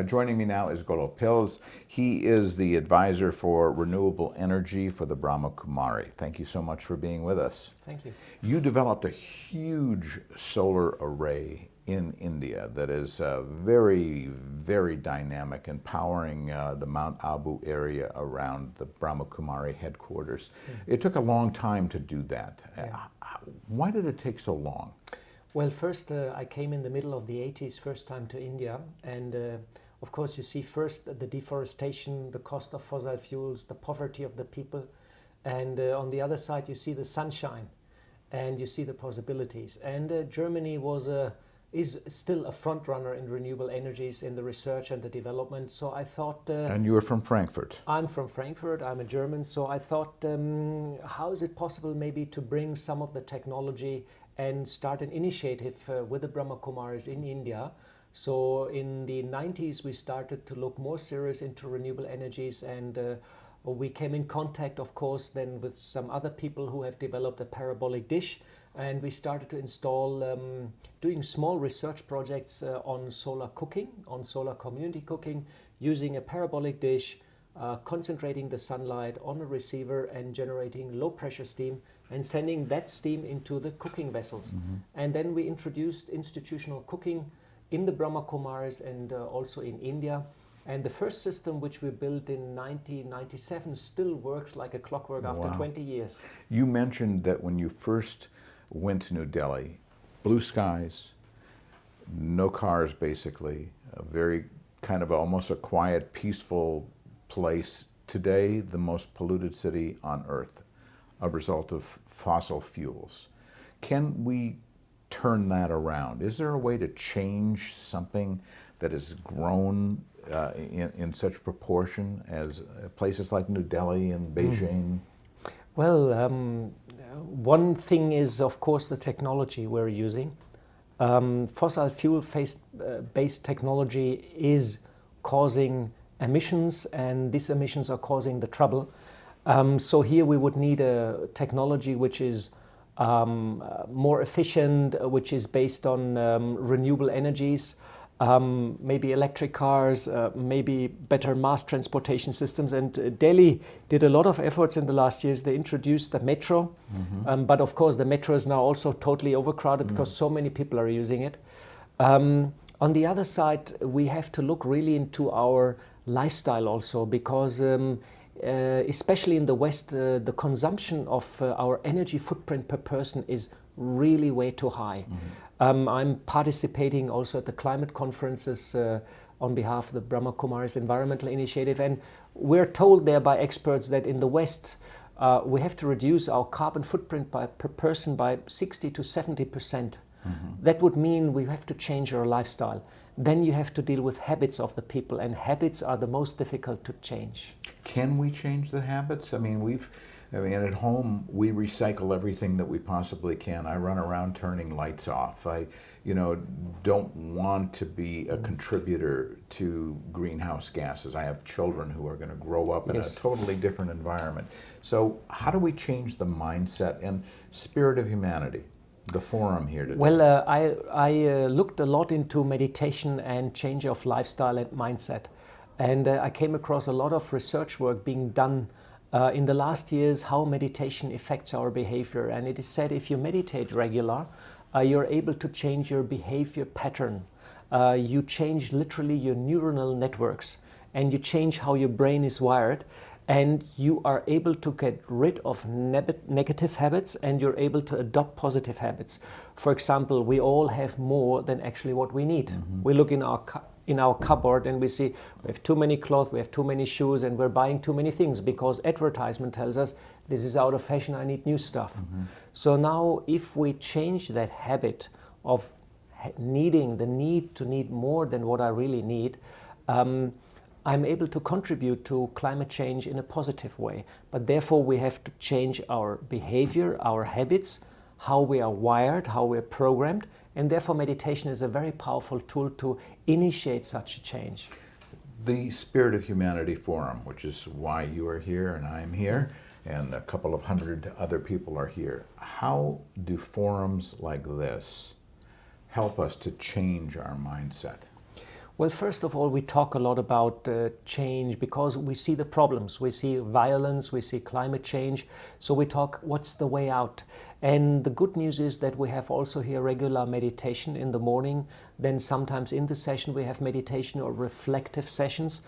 Joining me now is Golo Pilz. He is the advisor for renewable energy for the Brahma Kumaris. Thank you so much for being with us. Thank you. You developed a huge solar array in India that is very, very dynamic and powering the Mount Abu area around the Brahma Kumari headquarters. It took a long time to do that. Why did it take so long? Well, first I came in the middle of the 80s, first time to India, and of course you see first the deforestation, the cost of fossil fuels, the poverty of the people, and on the other side you see the sunshine and you see the possibilities. And Germany is still a front runner in renewable energies, in the research and the development. So I thought... and you are from Frankfurt. I'm from Frankfurt, I'm a German, so I thought how is it possible maybe to bring some of the technology and start an initiative with the Brahma Kumaris in India. So in the 90s we started to look more serious into renewable energies, and we came in contact, of course, then with some other people who have developed a parabolic dish, and we started to install, doing small research projects on solar cooking, on solar community cooking, using a parabolic dish, concentrating the sunlight on a receiver and generating low pressure steam and sending that steam into the cooking vessels. And then we introduced institutional cooking in the Brahma Kumaris and also in India. And the first system, which we built in 1997, still works like a clockwork after 20 years. You mentioned that when you first went to New Delhi, blue skies, no cars basically, a very kind of almost a quiet, peaceful place. Today, the most polluted city on earth, a result of fossil fuels. Can we turn that around? Is there a way to change something that has grown in such proportion as places like New Delhi and Beijing? Well, one thing is, of course, the technology we're using. Fossil fuel-based technology is causing emissions, and these emissions are causing the trouble. So here we would need a technology which is more efficient, which is based on renewable energies, maybe electric cars, maybe better mass transportation systems. And Delhi did a lot of efforts in the last years. They introduced the metro, but of course the metro is now also totally overcrowded because so many people are using it. On the other side, we have to look really into our lifestyle also, because especially in the West, the consumption of our energy footprint per person is really way too high. I'm participating also at the climate conferences on behalf of the Brahma Kumaris Environmental Initiative, and we're told there by experts that in the West we have to reduce our carbon footprint per person by 60 to 70%. That would mean we have to change our lifestyle. Then you have to deal with habits of the people, and habits are the most difficult to change. Can we change the habits? I mean, at home we recycle everything that we possibly can. I run around turning lights off. I, don't want to be a contributor to greenhouse gases. I have children who are going to grow up in a totally different environment. So how do we change the mindset and spirit of humanity? The forum here today. Well, I looked a lot into meditation and change of lifestyle and mindset, and I came across a lot of research work being done in the last years, how meditation affects our behavior. And it is said if you meditate regular, you're able to change your behavior pattern. You change literally your neuronal networks, and you change how your brain is wired. And you are able to get rid of negative habits, and you're able to adopt positive habits. For example, we all have more than actually what we need. We look in our cupboard and we see we have too many clothes, we have too many shoes, and we're buying too many things because advertisement tells us this is out of fashion, I need new stuff. So now if we change that habit of needing the need to need more than what I really need, I'm able to contribute to climate change in a positive way. But therefore we have to change our behavior, our habits, how we are wired, how we're programmed, and therefore meditation is a very powerful tool to initiate such a change. The Spirit of Humanity Forum, which is why you are here and I'm here, and a couple of hundred other people are here. How do forums like this help us to change our mindset? Well, first of all, we talk a lot about change because we see the problems. We see violence, we see climate change. So we talk, what's the way out? And the good news is that we have also here regular meditation in the morning. Then sometimes in the session we have meditation or reflective sessions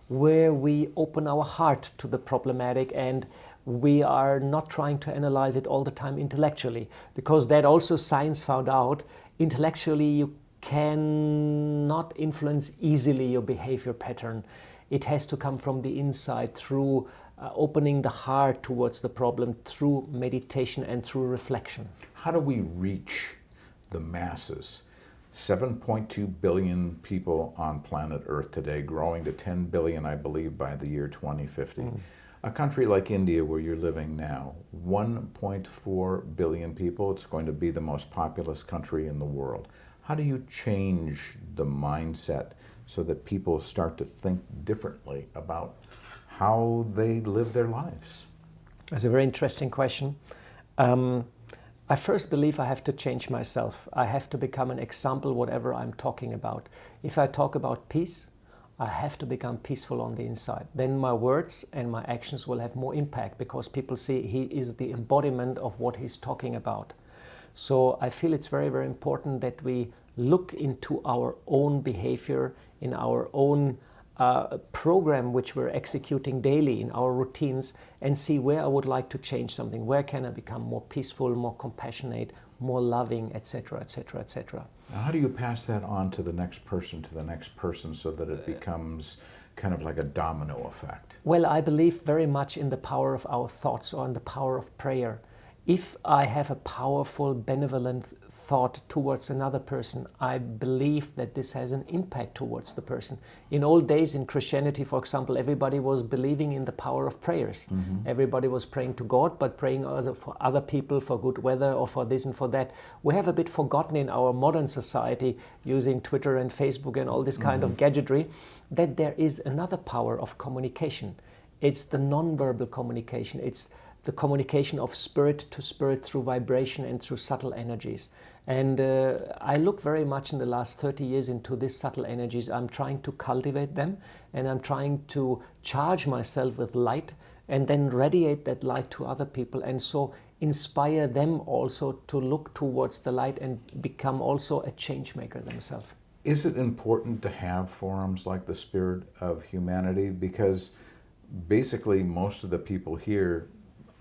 where we open our heart to the problematic, and we are not trying to analyze it all the time intellectually, because that also science found out. Intellectually you cannot influence easily your behavior pattern. It has to come from the inside through opening the heart towards the problem, through meditation and through reflection. How do we reach the masses? 7.2 billion people on planet Earth today, growing to 10 billion, I believe, by the year 2050. A country like India, where you're living now, 1.4 billion people, it's going to be the most populous country in the world. How do you change the mindset so that people start to think differently about how they live their lives? That's a very interesting question. I first believe I have to change myself. I have to become an example, whatever I'm talking about. If I talk about peace, I have to become peaceful on the inside. Then my words and my actions will have more impact because people see he is the embodiment of what he's talking about. So I feel it's very, very important that we look into our own behavior, in our own program which we're executing daily in our routines, and see where I would like to change something. Where can I become more peaceful, more compassionate, more loving, etc., etc., etc. How do you pass that on to the next person so that it becomes kind of like a domino effect? Well, I believe very much in the power of our thoughts or in the power of prayer. If I have a powerful, benevolent thought towards another person, I believe that this has an impact towards the person. In old days in Christianity, for example, everybody was believing in the power of prayers. Everybody was praying to God, but praying also for other people, for good weather or for this and for that. We have a bit forgotten in our modern society, using Twitter and Facebook and all this kind of gadgetry, that there is another power of communication. It's the non-verbal communication. It's the communication of spirit to spirit through vibration and through subtle energies. And I look very much in the last 30 years into these subtle energies. I'm trying to cultivate them, and I'm trying to charge myself with light and then radiate that light to other people, and so inspire them also to look towards the light and become also a change maker themselves. Is it important to have forums like the Spirit of Humanity? Because basically most of the people here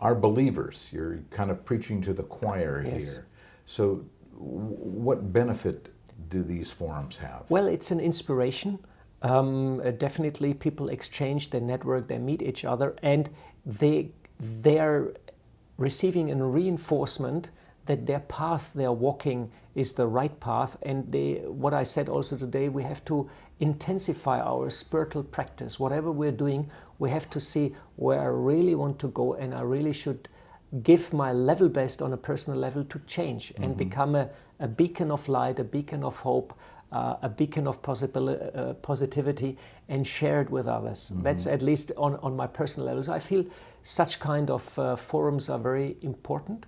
are believers. You're kind of preaching to the choir here. So what benefit do these forums have? Well, it's an inspiration. Definitely people exchange, they network, they meet each other, and they're receiving a reinforcement that their path they're walking is the right path. And what I said also today, we have to intensify our spiritual practice. Whatever we're doing, we have to see where I really want to go, and I really should give my level best on a personal level to change and become a beacon of light, a beacon of hope, a beacon of positivity, and share it with others. That's at least on my personal level. So I feel such kind of forums are very important.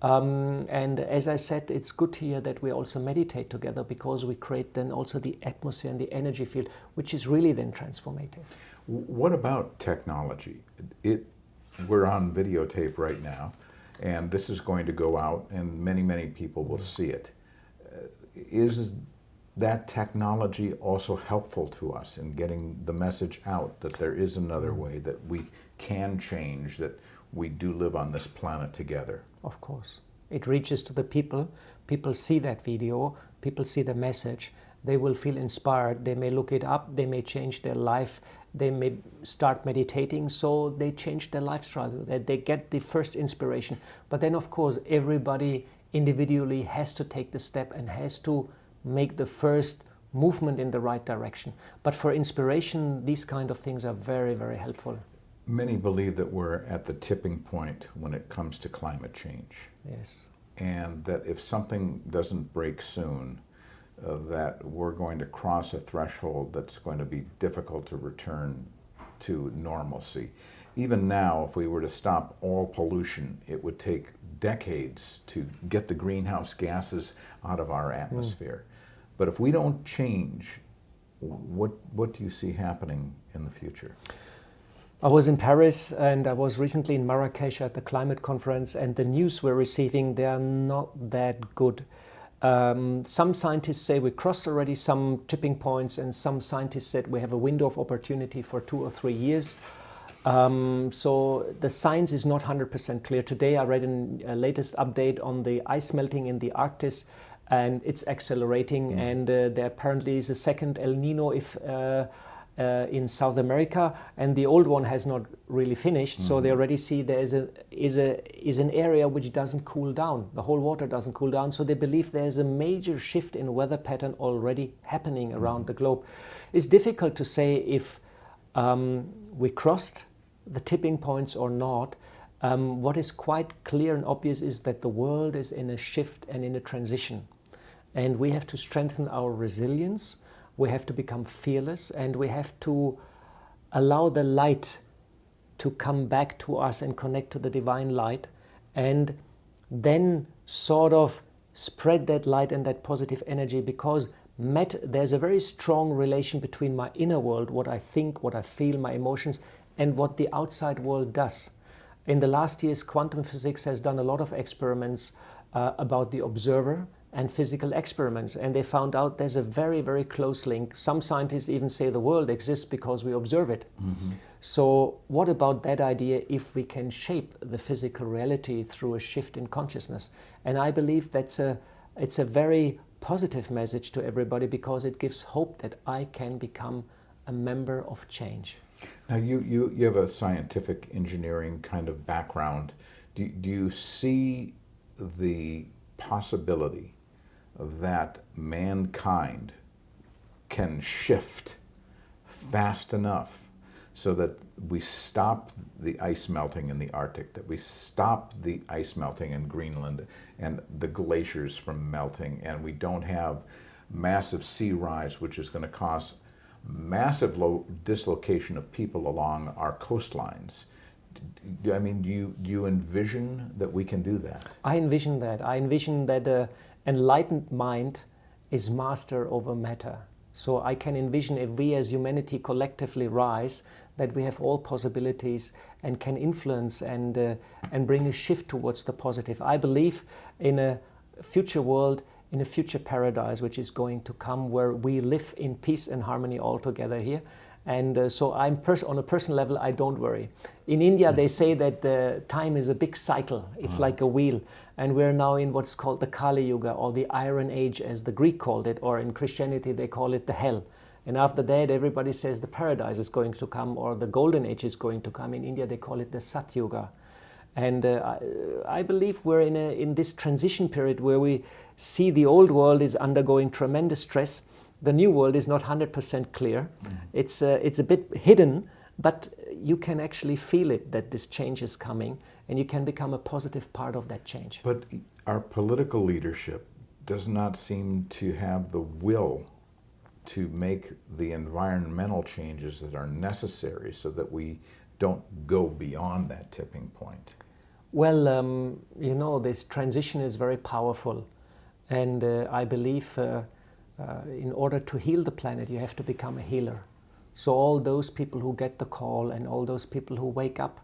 And as I said, it's good here that we also meditate together, because we create then also the atmosphere and the energy field, which is really then transformative. What about technology? We're on videotape right now, and this is going to go out, and many, many people will see it. Is that technology also helpful to us in getting the message out that there is another way, that we can change, that we do live on this planet together? Of course. It reaches to the people. People see that video, people see the message, they will feel inspired, they may look it up, they may change their life, they may start meditating, so they change their lifestyle, that they get the first inspiration. But then of course everybody individually has to take the step and has to make the first movement in the right direction. But for inspiration, these kind of things are very, very helpful. Many believe that we're at the tipping point when it comes to climate change. Yes. And that if something doesn't break soon, that we're going to cross a threshold that's going to be difficult to return to normalcy. Even now, if we were to stop all pollution, it would take decades to get the greenhouse gases out of our atmosphere. But if we don't change what do you see happening in the future? I was in Paris and I was recently in Marrakesh at the climate conference, and the news we're receiving, they are not that good. Some scientists say we crossed already some tipping points, and some scientists said we have a window of opportunity for 2 or 3 years. So the science is not 100% clear. Today I read a latest update on the ice melting in the Arctic, and it's accelerating, and there apparently is a second El Nino in South America, and the old one has not really finished. So they already see there is an area which doesn't cool down. The whole water doesn't cool down. So they believe there's a major shift in weather pattern already happening around the globe. It's difficult to say if we crossed the tipping points or not. What is quite clear and obvious is that the world is in a shift and in a transition, and we have to strengthen our resilience. We have to become fearless, and we have to allow the light to come back to us and connect to the divine light, and then sort of spread that light and that positive energy, because there's a very strong relation between my inner world, what I think, what I feel, my emotions, and what the outside world does. In the last years, quantum physics has done a lot of experiments about the observer and physical experiments, and they found out there's a very, very close link. Some scientists even say the world exists because we observe it. So what about that idea if we can shape the physical reality through a shift in consciousness? And I believe it's a very positive message to everybody, because it gives hope that I can become a member of change. Now you have a scientific engineering kind of background. Do you see the possibility that mankind can shift fast enough so that we stop the ice melting in the Arctic, that we stop the ice melting in Greenland and the glaciers from melting, and we don't have massive sea rise, which is going to cause massive dislocation of people along our coastlines? I mean, do you envision that we can do that? I envision that. I envision that an enlightened mind is master over matter. So I can envision, if we as humanity collectively rise, that we have all possibilities and can influence and bring a shift towards the positive. I believe in a future world, in a future paradise which is going to come, where we live in peace and harmony all together here. And so on a personal level, I don't worry. In India, they say that the time is a big cycle. It's like a wheel. And we're now in what's called the Kali Yuga, or the Iron Age, as the Greek called it, or in Christianity, they call it the hell. And after that, everybody says the paradise is going to come, or the golden age is going to come. In India, they call it the Sat Yuga. And I believe we're in this transition period where we see the old world is undergoing tremendous stress. The new world is not 100% clear. It's a bit hidden, but you can actually feel it, that this change is coming, and you can become a positive part of that change. But our political leadership does not seem to have the will to make the environmental changes that are necessary so that we don't go beyond that tipping point. Well, this transition is very powerful, and I believe in order to heal the planet, you have to become a healer. So all those people who get the call and all those people who wake up,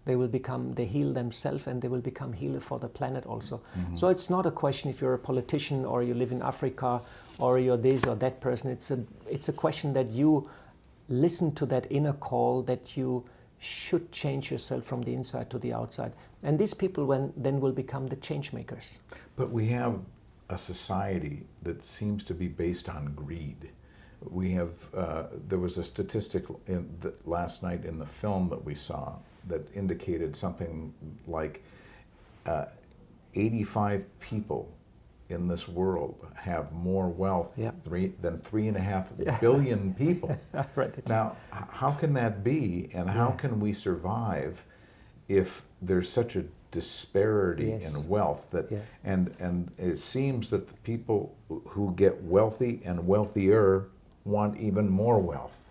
they heal themselves, and they will become healer for the planet also. So it's not a question if you're a politician or you live in Africa or you're this or that person. It's a question that you listen to that inner call, that you should change yourself from the inside to the outside. And these people then will become the change makers. But we have a society that seems to be based on greed. We have, there was a statistic last night in the film that we saw that indicated something like 85 people in this world have more wealth than 3.5 billion people. Right. Now, how can that be, and how can we survive if there's such a disparity in wealth and it seems that the people who get wealthy and wealthier want even more wealth?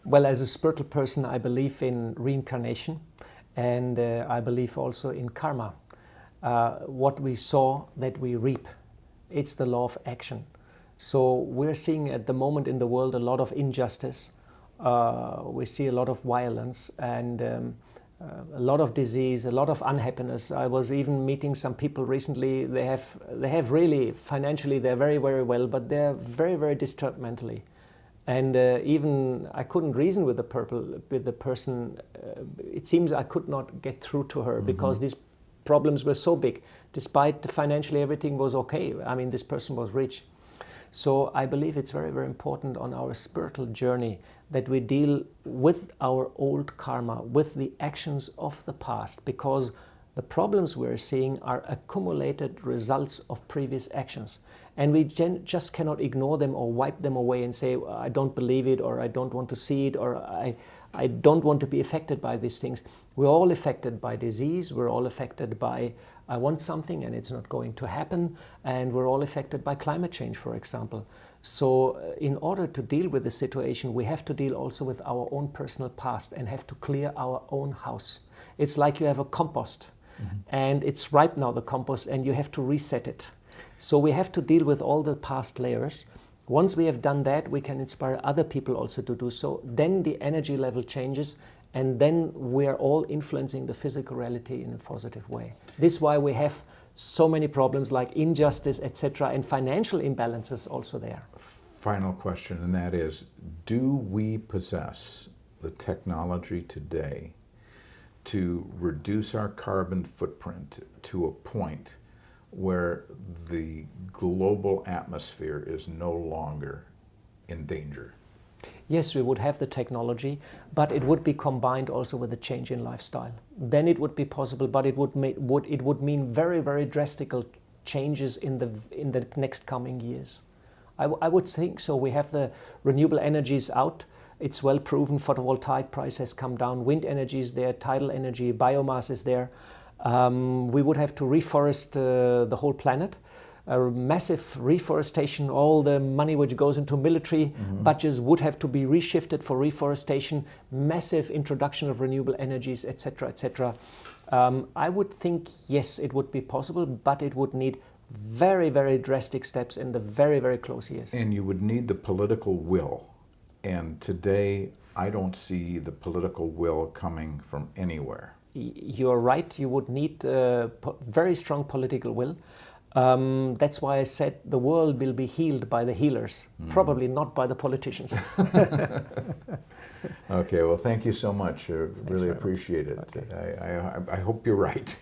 Well, as a spiritual person, I believe in reincarnation, and I believe also in karma. What we sow, that we reap. It's the law of action. So we're seeing at the moment in the world a lot of injustice. We see a lot of violence and a lot of disease, a lot of unhappiness. I was even meeting some people recently. They have really financially they're very, very well, but they're very, very disturbed mentally. And even I couldn't reason with the person. It seems I could not get through to her because these problems were so big. Despite financially everything was okay. I mean, this person was rich. So I believe it's very, very important on our spiritual journey that we deal with our old karma, with the actions of the past, because the problems we're seeing are accumulated results of previous actions. And we just cannot ignore them or wipe them away and say, I don't believe it, or I don't want to see it, or I don't want to be affected by these things. We're all affected by disease. We're all affected by, I want something and it's not going to happen. And we're all affected by climate change, for example. So in order to deal with the situation, we have to deal also with our own personal past and have to clear our own house. It's like you have a compost and it's ripe now, the compost, and you have to reset it. So we have to deal with all the past layers. Once we have done that, we can inspire other people also to do so. Then the energy level changes, and then we are all influencing the physical reality in a positive way. This is why we have so many problems like injustice, etc., and financial imbalances also there. Final question, and that is, do we possess the technology today to reduce our carbon footprint to a point where the global atmosphere is no longer in danger? Yes, we would have the technology, but it would be combined also with a change in lifestyle. Then it would be possible, but it would mean very, very drastic changes in the next coming years. I would think so. We have the renewable energies out. It's well proven. Photovoltaic price has come down. Wind energy is there. Tidal energy, biomass is there. We would have to reforest the whole planet. A massive reforestation, all the money which goes into military budgets would have to be reshifted for reforestation, massive introduction of renewable energies, etc., etc. I would think, yes, it would be possible, but it would need very, very drastic steps in the very, very close years. And you would need the political will. And today, I don't see the political will coming from anywhere. You're right, you would need very strong political will. That's why I said the world will be healed by the healers, probably not by the politicians. Okay, well, thank you so much. Really appreciate it. Okay. I hope you're right.